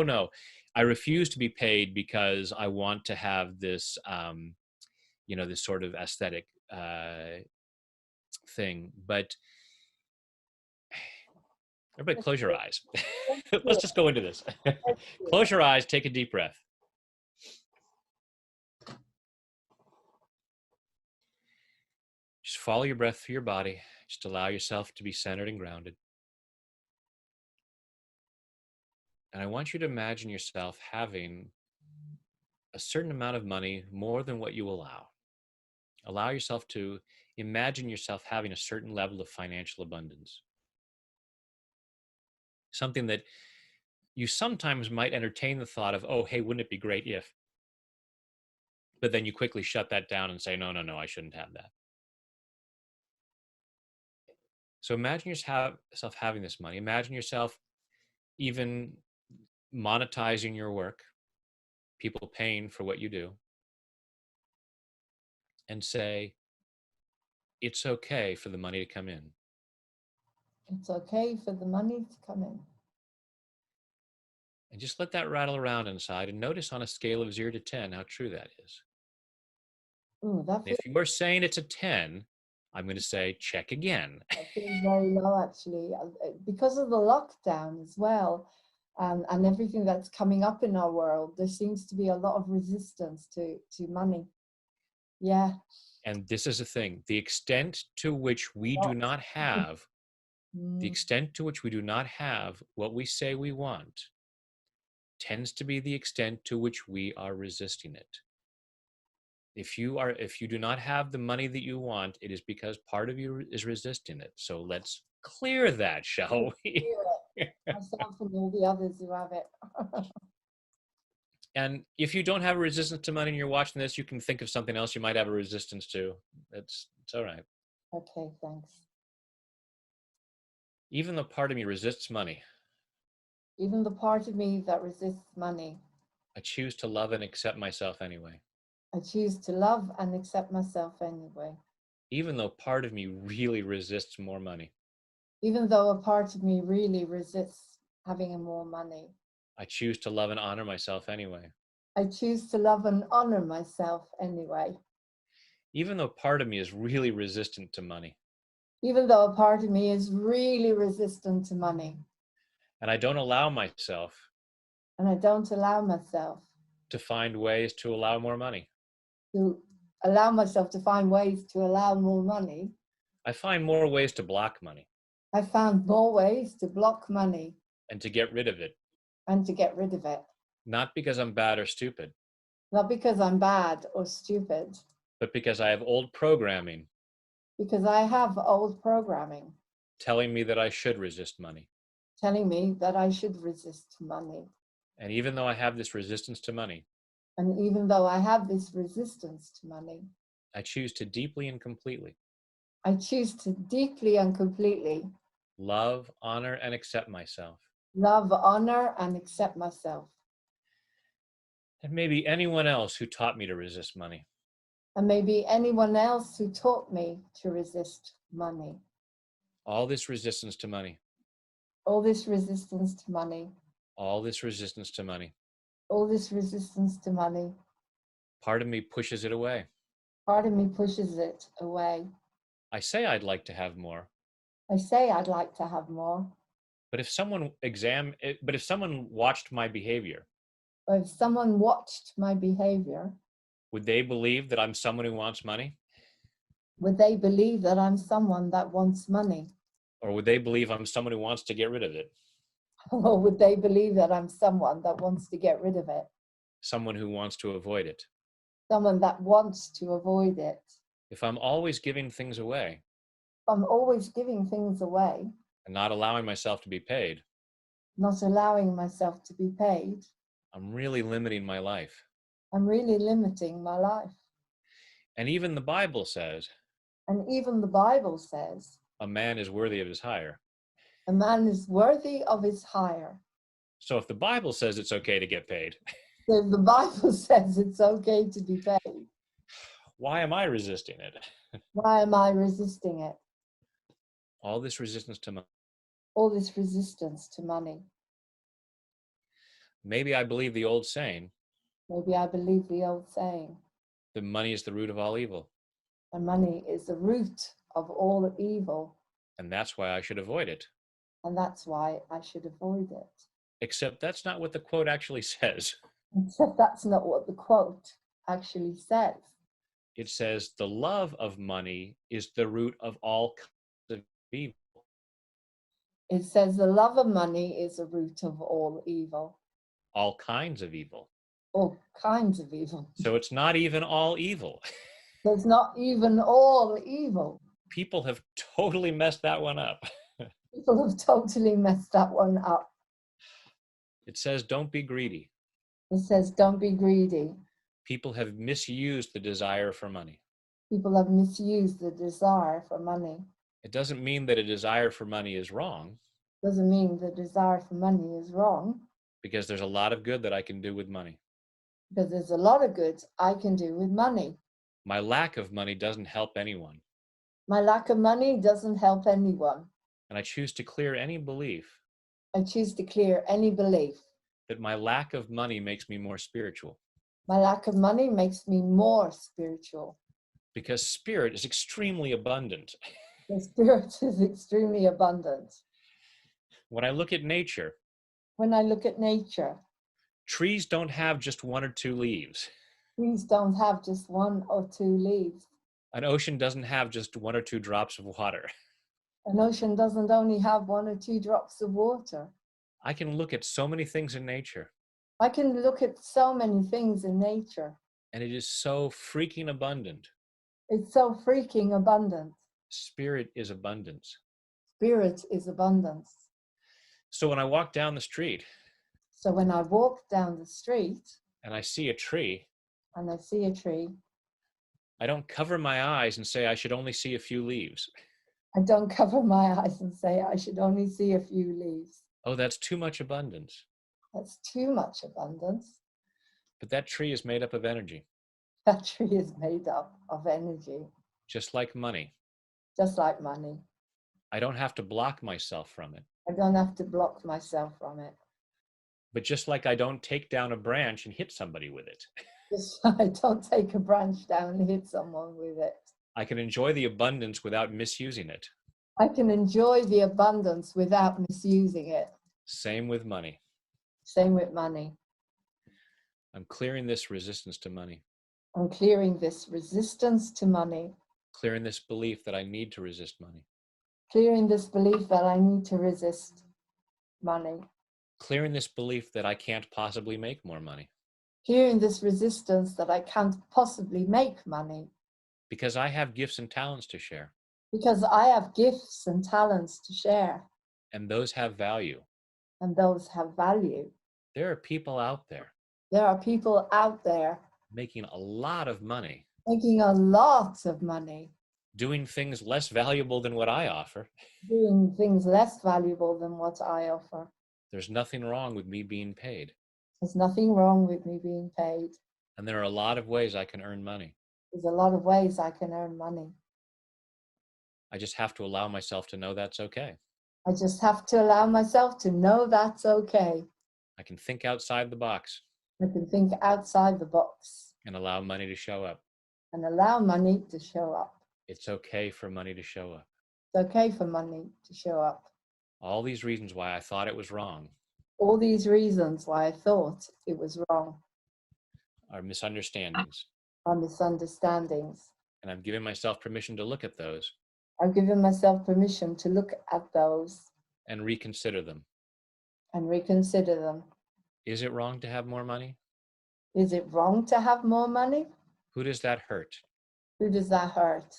no, I refuse to be paid because I want to have this, this sort of aesthetic thing. But everybody close your eyes. Let's just go into this. Close your eyes, take a deep breath. Just follow your breath through your body. Just allow yourself to be centered and grounded. And I want you to imagine yourself having a certain amount of money, more than what you allow. Allow yourself to imagine yourself having a certain level of financial abundance. Something that you sometimes might entertain the thought of, oh, hey, wouldn't it be great if? But then you quickly shut that down and say, no, I shouldn't have that. So imagine yourself having this money. Imagine yourself even monetizing your work, people paying for what you do, and say, it's okay for the money to come in. It's okay for the money to come in. And just let that rattle around inside and notice on a scale of 0 to 10 how true that is. Ooh, If you are saying it's a 10, I'm going to say check again. That feels very low, actually, because of the lockdown as well, and everything that's coming up in our world. There seems to be a lot of resistance to money. Yeah. And this is the thing: the extent to which we do not have, the extent to which we do not have what we say we want, tends to be the extent to which we are resisting it. If you do not have the money that you want, it is because part of you is resisting it. So let's clear that, shall we? Myself and all the others who have it. And if you don't have a resistance to money and you're watching this, you can think of something else you might have a resistance to. It's all right. Okay, thanks. Even though part of me resists money, even the part of me that resists money, I choose to love and accept myself anyway. I choose to love and accept myself anyway. Even though part of me really resists more money. Even though a part of me really resists having more money. I choose to love and honor myself anyway. I choose to love and honor myself anyway. Even though part of me is really resistant to money. Even though a part of me is really resistant to money. And I don't allow myself. And I don't allow myself. To find ways to allow more money. To allow myself to find ways to allow more money. I find more ways to block money. I found more ways to block money. And to get rid of it. And to get rid of it. Not because I'm bad or stupid. Not because I'm bad or stupid. But because I have old programming. Because I have old programming. Telling me that I should resist money. Telling me that I should resist money. And even though I have this resistance to money. And even though I have this resistance to money. I choose to deeply and completely. I choose to deeply and completely. Love, honor, and accept myself. Love, honor, and accept myself. And maybe anyone else who taught me to resist money. And maybe anyone else who taught me to resist money. All this resistance to money. All this resistance to money. All this resistance to money. All this resistance to money. Part of me pushes it away. Part of me pushes it away. I say I'd like to have more. I say I'd like to have more. But if someone watched my behavior. Or if someone watched my behavior. Would they believe that I'm someone who wants money? Would they believe that I'm someone that wants money? Or would they believe I'm someone who wants to get rid of it? Or would they believe that I'm someone that wants to get rid of it? Someone who wants to avoid it. Someone that wants to avoid it. If I'm always giving things away. If I'm always giving things away. And not allowing myself to be paid. Not allowing myself to be paid. I'm really limiting my life. I'm really limiting my life. And even the Bible says. And even the Bible says. A man is worthy of his hire. A man is worthy of his hire. So if the Bible says it's okay to get paid. So if the Bible says it's okay to be paid. Why am I resisting it? Why am I resisting it? All this resistance to money. All this resistance to money. Maybe I believe the old saying Maybe I believe the old saying, that money is the root of all evil. and money is the root of all evil, And that's why I should avoid it. and that's why I should avoid it. Except that's not what the quote actually says. Except that's not what the quote actually says. It says the love of money is the root of all kinds of evil. It says the love of money is the root of all evil. All kinds of evil. All kinds of evil. So it's not even all evil. There's not even all evil. People have totally messed that one up. People have totally messed that one up. It says don't be greedy. It says don't be greedy. People have misused the desire for money. People have misused the desire for money. It doesn't mean that a desire for money is wrong, Doesn't mean the desire for money is wrong, because there's a lot of good that I can do with money. because there's a lot of good I can do with money. My lack of money doesn't help anyone. My lack of money doesn't help anyone. And I choose to clear any belief I choose to clear any belief. that my lack of money makes me more spiritual. My lack of money makes me more spiritual. Because spirit is extremely abundant. The spirit is extremely abundant. When I look at nature, When I look at nature, trees don't have just one or two leaves. trees don't have just one or two leaves. An ocean doesn't have just one or two drops of water. An ocean doesn't only have one or two drops of water. I can look at so many things in nature, I can look at so many things in nature. and it is so freaking abundant. It's so freaking abundant. Spirit is abundance. Spirit is abundance. So when I walk down the street So when I walk down the street and I see a tree, and I see a tree, I don't cover my eyes and say I should only see a few leaves. I don't cover my eyes and say I should only see a few leaves. Oh, that's too much abundance. That's too much abundance. But that tree is made up of energy, That tree is made up of energy, just like money. just like money. I don't have to block myself from it. I don't have to block myself from it. But just like I don't take down a branch and hit somebody with it, Just I don't take a branch down and hit someone with it. I can enjoy the abundance without misusing it. I can enjoy the abundance without misusing it. Same with money. Same with money. I'm clearing this resistance to money, I'm clearing this resistance to money, clearing this belief that I need to resist money, clearing this belief that I need to resist money, clearing this belief that I can't possibly make more money clearing this resistance that I can't possibly make money, because I have gifts and talents to share, because I have gifts and talents to share, and those have value. and those have value. There are people out there There are people out there making a lot of money, making a lot of money, doing things less valuable than what I offer. doing things less valuable than what I offer. There's nothing wrong with me being paid. There's nothing wrong with me being paid. And there are a lot of ways I can earn money. There's a lot of ways I can earn money. I just have to allow myself to know that's okay. I just have to allow myself to know that's okay. I can think outside the box I can think outside the box and allow money to show up. and allow money to show up. It's okay for money to show up. It's okay for money to show up. All these reasons why I thought it was wrong All these reasons why I thought it was wrong are misunderstandings. are misunderstandings. And I'm giving myself permission to look at those I've given myself permission to look at those and reconsider them. and reconsider them. Is it wrong to have more money? Is it wrong to have more money? Who does that hurt? Who does that hurt?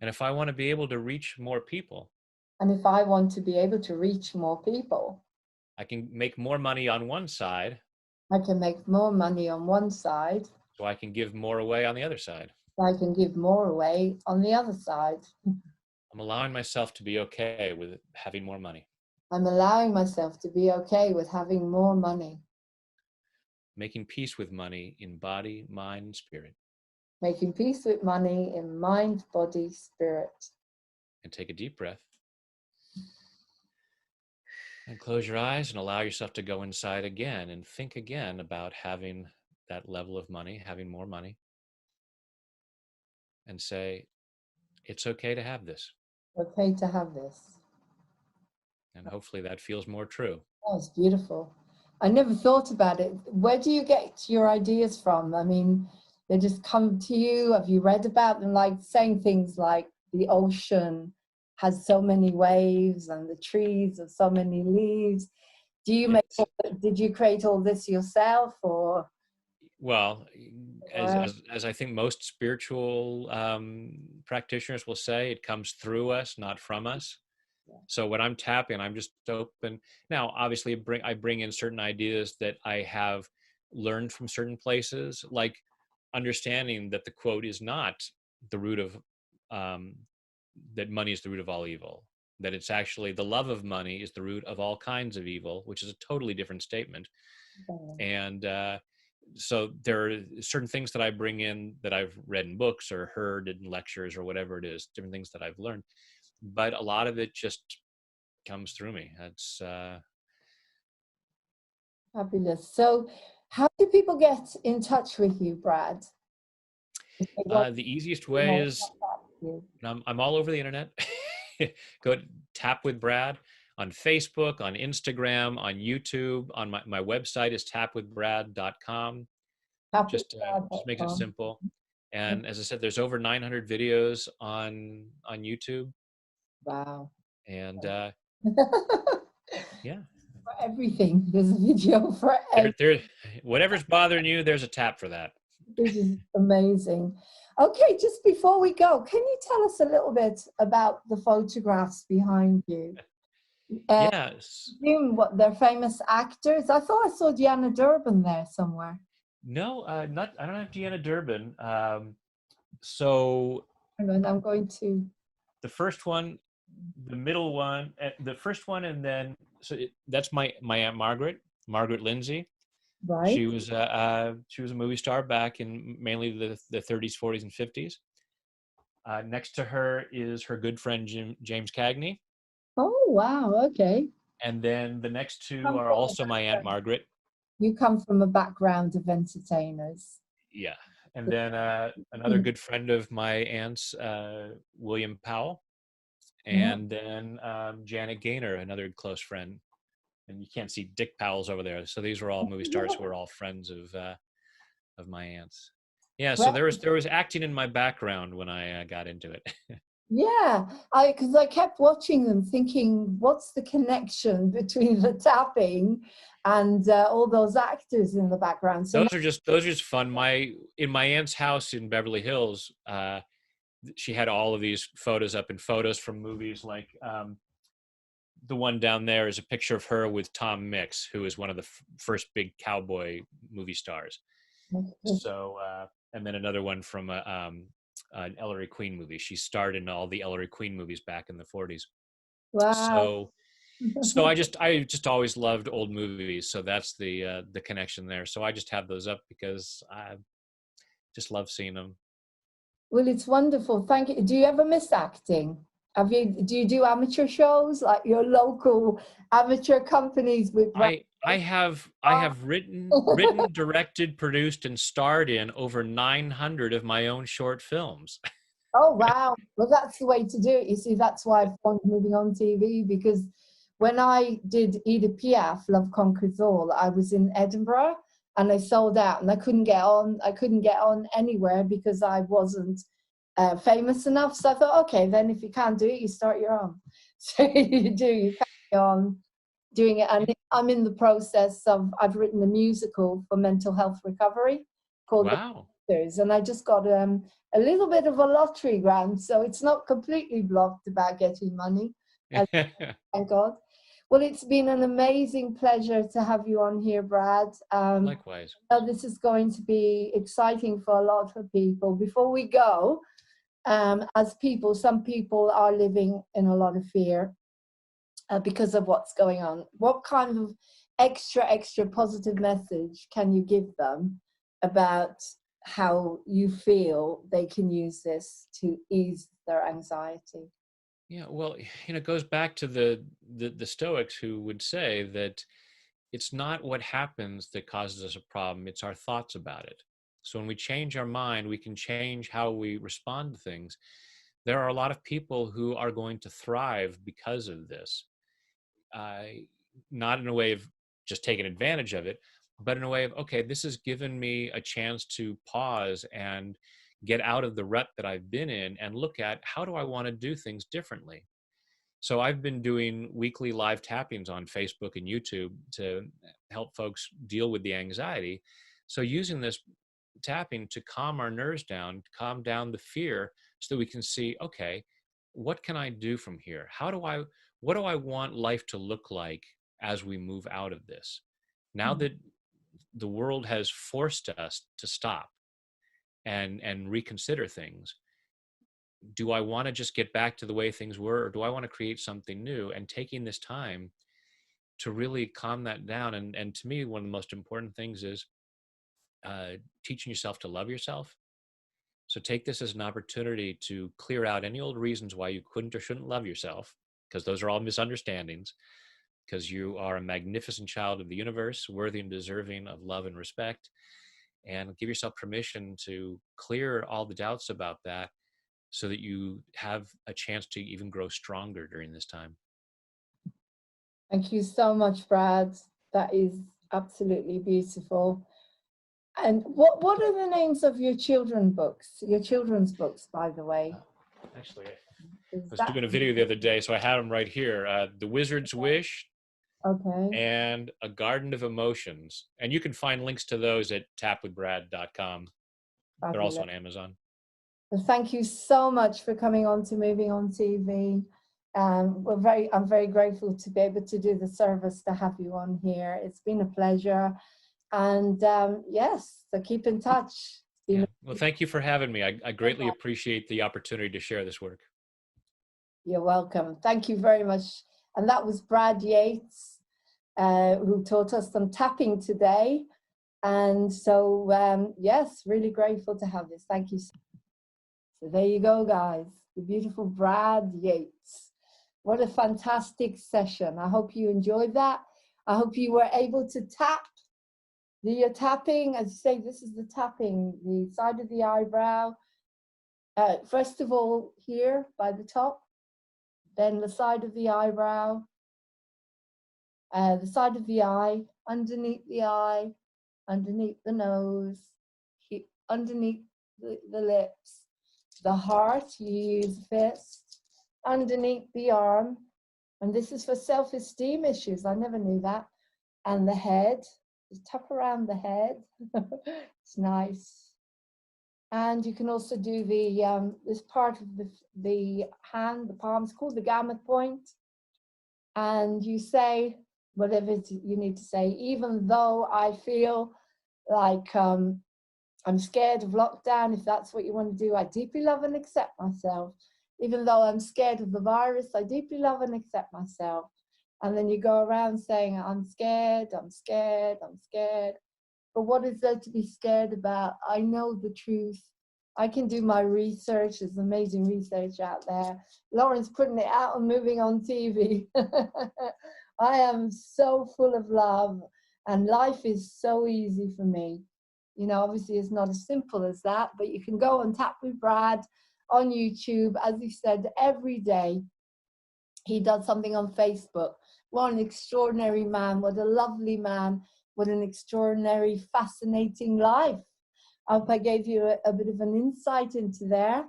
And if I want to be able to reach more people, And if I want to be able to reach more people, I can make more money on one side I can make more money on one side, so I can give more away on the other side. so I can give more away on the other side. I'm allowing myself to be okay with having more money, I'm allowing myself to be okay with having more money, making peace with money in body, mind, and spirit. making peace with money in mind, body, spirit. And take a deep breath. And close your eyes and allow yourself to go inside again and think again about having that level of money, having more money, and say, it's okay to have this. Okay to have this. And hopefully that feels more true. That was beautiful. I never thought about it. Where do you get your ideas from? I mean, they just come to you. Have you read about them? Like saying things like the ocean has so many waves and the trees have so many leaves. Do you make, It's, did you create all this yourself or? well, as I think most spiritual practitioners will say, it comes through us, not from us. So when I'm tapping, I'm just open. Now, obviously, I bring in certain ideas that I have learned from certain places, like understanding that the quote is not the root of that money is the root of all evil. That it's actually the love of money is the root of all kinds of evil, which is a totally different statement. And so there are certain things that I bring in that I've read in books or heard in lectures or whatever it is, different things that I've learned. But a lot of it just comes through me. That's Fabulous. So how do people get in touch with you, Brad? If they want the easiest to way know is about you. I'm all over the internet. Go to Tap with Brad on Facebook, on Instagram, on YouTube. On my website is tapwithbrad.com. Just make it Happybrad.com. simple. And as I said, there's over 900 videos on YouTube. Wow. And yeah, For everything. There's a video for everything. there, whatever's bothering you, there's a tap for that. This is amazing. Okay, just before we go, can you tell us a little bit about the photographs behind you? Yes. What they're famous actors? I thought I saw Deanna Durbin there somewhere. No, not. I don't have Deanna Durbin. So And I'm going to. the first one, the middle one, the first one, and then that's my Aunt Margaret Lindsay. Right. She was a movie star back in mainly the 30s, 40s, and 50s. Next to her is her good friend James Cagney, Oh, wow. Okay. and then the next two Come are from also my Aunt Margaret. You come from a background of entertainers. Yeah, and then another good friend of my aunt's, William Powell, Yeah. and then Janet Gaynor, another close friend. And you can't see Dick Powell's over there. So these were all movie stars who were all friends of my aunt's. Yeah, so Right. there was acting in my background when I got into it. Yeah, because I kept watching them thinking, what's the connection between the tapping and all those actors in the background? So Those are just fun. In my aunt's house in Beverly Hills, she had all of these photos up, and photos from movies like the one down there is a picture of her with Tom Mix, who is one of the first big cowboy movie stars. So, and then another one from an Ellery Queen movie. She starred in all the Ellery Queen movies back in the 40s. wow. So I just always loved old movies. So that's the connection there. So I just have those up because I just love seeing them. Well, it's wonderful. Thank you. Do you ever miss acting? Do you do amateur shows like your local amateur companies with? I have written, directed, produced, and starred in over 900 of my own short films. Oh, wow. Well, that's the way to do it. You see, that's why I've gone moving on TV, because when I did Edith Piaf, Love Conquers All, I was in Edinburgh and I sold out and I couldn't get on anywhere because I wasn't famous enough. So I thought, okay, then if you can't do it, you start your own. So you carry on doing it. And I'm in the process of, I've written a musical for mental health recovery called Wow. and I just got a little bit of a lottery grant, so it's not completely blocked about getting money. Thank God. Well, it's been an amazing pleasure to have you on here, Brad. Likewise. This is going to be exciting for a lot of people. Before we go, some people are living in a lot of fear because of what's going on. What kind of extra positive message can you give them about how you feel they can use this to ease their anxiety? Yeah, well, it goes back to the Stoics, who would say that it's not what happens that causes us a problem, it's our thoughts about it. So when we change our mind, we can change how we respond to things. There are a lot of people who are going to thrive because of this. uh, Not in a way of just taking advantage of it, but in a way of, okay, this has given me a chance to pause and get out of the rut that I've been in and look at, how do I want to do things differently? So I've been doing weekly live tappings on Facebook and YouTube to help folks deal with the anxiety. So using this tapping to calm our nerves down, calm down the fear, so that we can see, okay, what can I do from here? What do I want life to look like as we move out of this? Now Mm. that the world has forced us to stop and reconsider things, do I want to just get back to the way things were, or do I want to create something new? And taking this time to really calm that down. And to me, one of the most important things is teaching yourself to love yourself. So take this as an opportunity to clear out any old reasons why you couldn't or shouldn't love yourself, because those are all misunderstandings, because you are a magnificent child of the universe, worthy and deserving of love and respect. And give yourself permission to clear all the doubts about that, so that you have a chance to even grow stronger during this time. Thank you so much, Brad. That is absolutely beautiful. And what are the names of your children's books, by the way? Actually, I Is was that doing a video the other day, so I had them right here. The Wizard's Wish okay? and A Garden of Emotions. And you can find links to those at tapwithbrad.com. They're also Fabulous. on Amazon. Well, thank you so much for coming on to Moving On TV. I'm very grateful to be able to do the service to have you on here. It's been a pleasure. And yes, so keep in touch. Yeah. Well, thank you for having me. I greatly appreciate the opportunity to share this work. You're welcome. Thank you very much. And that was Brad Yates, who taught us some tapping today. And so, yes, really grateful to have this. Thank you. So there you go, guys. The beautiful Brad Yates. What a fantastic session. I hope you enjoyed that. I hope you were able to tap. The tapping, as you say, this is the tapping, the side of the eyebrow. First of all, here by the top, then the side of the eyebrow, the side of the eye, underneath the nose, underneath the lips, the heart, you use a fist, underneath the arm, and this is for self-esteem issues, I never knew that, and the head, just tap around the head, it's nice. And you can also do the this part of the hand, the palm, it's called the gamut point, and you say whatever you need to say, even though I feel like I'm scared of lockdown, if that's what you want to do. I deeply love and accept myself. Even though I'm scared of the virus, I deeply love and accept myself. And then you go around saying, I'm scared, I'm scared, I'm scared. But what is there to be scared about? I know the truth. I can do my research. There's amazing research out there. Lauren's putting it out and Moving On TV. I am so full of love, and life is so easy for me. You know, obviously it's not as simple as that, but you can go and Tap with Brad on YouTube. As he said, every day he does something on Facebook. What an extraordinary man. What a lovely man. What an extraordinary, fascinating life. I hope I gave you a bit of an insight into there.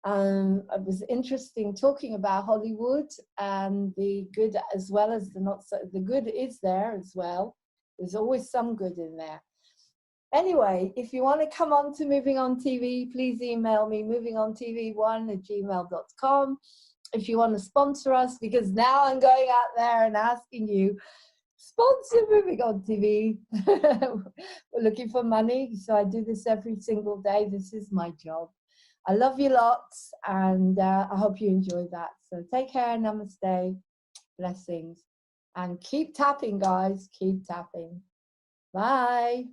It was interesting talking about Hollywood and the good as well as the not so. The good is there as well. There's always some good in there. Anyway, if you want to come on to Moving On TV, please email me movingontv1@gmail.com. If you want to sponsor us, because now I'm going out there and asking you, sponsor Moving On TV. We're looking for money, so I do this every single day. This is my job. I love you lots, and I hope you enjoy that. So take care, namaste, blessings, and keep tapping, guys. Keep tapping. Bye.